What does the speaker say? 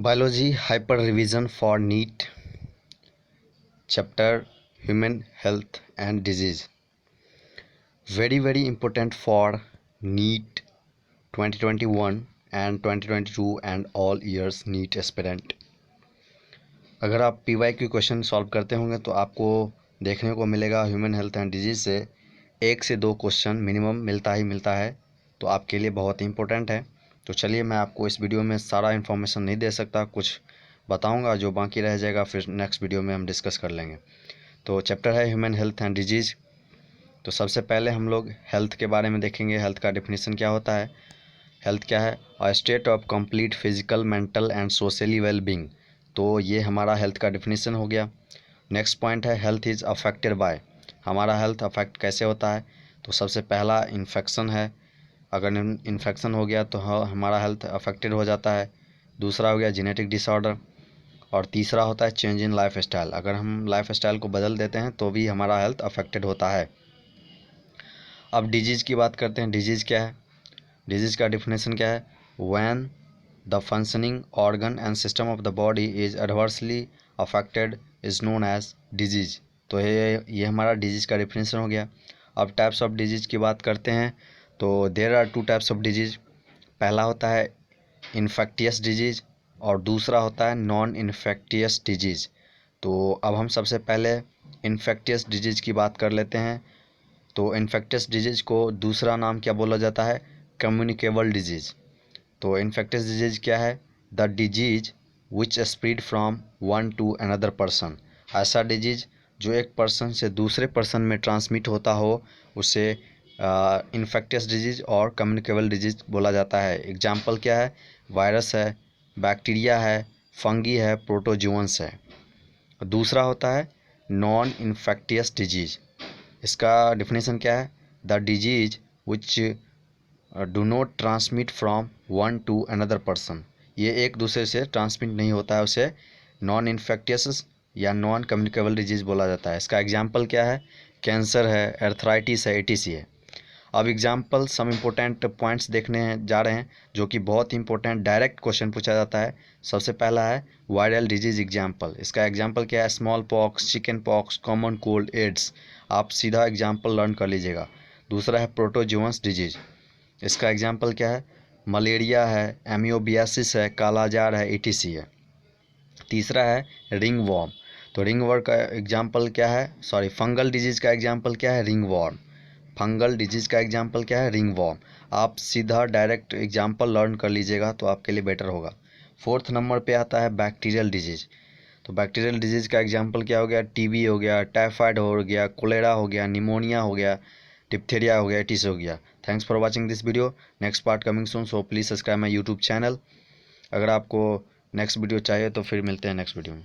Biology hyper revision for NEET chapter human health and disease very important for NEET 2021 and 2022 and all years NEET aspirant। अगर आप PYQ question solve करते होंगे तो आपको देखने को मिलेगा ह्यूमन हेल्थ एंड डिजीज से 1 से 2 क्वेश्चन मिनिमम मिलता ही मिलता है, तो आपके लिए बहुत ही इंपॉर्टेंट है। तो चलिए, मैं आपको इस वीडियो में सारा इन्फॉर्मेशन नहीं दे सकता, कुछ बताऊंगा, जो बाकी रह जाएगा फिर नेक्स्ट वीडियो में हम डिस्कस कर लेंगे। तो चैप्टर है ह्यूमन हेल्थ एंड डिजीज़। तो सबसे पहले हम लोग हेल्थ के बारे में देखेंगे। हेल्थ का डेफिनेशन क्या होता है। हेल्थ क्या है? A state of complete physical, mental and socially well being. तो ये हमारा हेल्थ का डेफिनेशन हो गया। नेक्स्ट पॉइंट है हेल्थ इज़ अफेक्टेड बाय। हमारा हेल्थ अफेक्ट कैसे होता है? तो सबसे पहला इन्फेक्शन है। अगर इन्फेक्शन हो गया तो हमारा हेल्थ अफेक्टेड हो जाता है। दूसरा हो गया जेनेटिक डिसऑर्डर, और तीसरा होता है चेंज इन लाइफ स्टाइल। अगर हम लाइफ स्टाइल को बदल देते हैं तो भी हमारा हेल्थ अफेक्टेड होता है। अब डिजीज़ की बात करते हैं। डिजीज़ क्या है? डिजीज़ का डिफिनेशन क्या है? When the functioning organ and system of the body is adversely affected is known as disease. तो ये हमारा डिजीज़ का डिफिनेशन हो गया। अब टाइप्स ऑफ डिजीज़ की बात करते हैं। तो there are 2 types of disease. पहला होता है इन्फेक्टियस डिजीज़ और दूसरा होता है नॉन इन्फेक्टियस डिजीज़। तो अब हम सबसे पहले इन्फेक्टियस डिजीज़ की बात कर लेते हैं। तो इन्फेक्टियस डिजीज़ को दूसरा नाम क्या बोला जाता है? Communicable disease. तो इन्फेक्टियस डिजीज़ क्या है? The disease which spread from one two another person. ऐसा डिजीज़ जो एक पर्सन से दूसरे पर्सन में ट्रांसमिट होता हो, उसे इन्फेक्टियस डिजीज़ और कम्युनिकेबल डिजीज़ बोला जाता है। एग्जाम्पल क्या है? वायरस है, बैक्टीरिया है, फंगी है, प्रोटोजुअन्स है। दूसरा होता है नॉन इन्फेक्टियस डिजीज़। इसका डिफिनेशन क्या है? The disease which do not transmit from one two another person. ये एक दूसरे से ट्रांसमिट नहीं होता है, उसे नॉन इन्फेक्टियस या नॉन कम्युनिकेबल डिजीज़ बोला जाता है। इसका एग्जाम्पल क्या है? कैंसर है, एर्थराइटिस है, ETC है। अब एग्जाम्पल सम इम्पोर्टेंट पॉइंट्स देखने जा रहे हैं, जो कि बहुत इंपॉर्टेंट डायरेक्ट क्वेश्चन पूछा जाता है। सबसे पहला है वायरल डिजीज़ एग्जाम्पल। इसका एग्जाम्पल क्या है? Small pox, chicken pox, common cold, AIDS. आप सीधा एग्जाम्पल लर्न कर लीजिएगा। दूसरा है प्रोटोजुअन्स डिजीज़। इसका एग्जाम्पल क्या है? मलेरिया है, एमियोबियासिस है, कालाजार है, ETC है। तीसरा है रिंग वॉर्म। तो रिंग वॉर्म का एग्जाम्पल क्या है? फंगल डिजीज़ का एग्जाम्पल क्या है? Ring worm. फंगल डिजीज़ का एग्जाम्पल क्या है? Ring worm. आप सीधा डायरेक्ट एग्जाम्पल लर्न कर लीजिएगा तो आपके लिए बेटर होगा। 4th नंबर पे आता है बैक्टीरियल डिजीज़। तो बैक्टीरियल डिजीज़ का एग्जाम्पल क्या हो गया? TB हो गया, टाइफाइड हो गया, कोलेरा हो गया, निमोनिया हो गया, डिप्थेरिया हो गया, ETC हो गया। Thanks for watching this video. Next part coming soon, so please subscribe my YouTube channel. अगर आपको नेक्स्ट वीडियो चाहिए तो फिर मिलते हैं नेक्स्ट वीडियो में।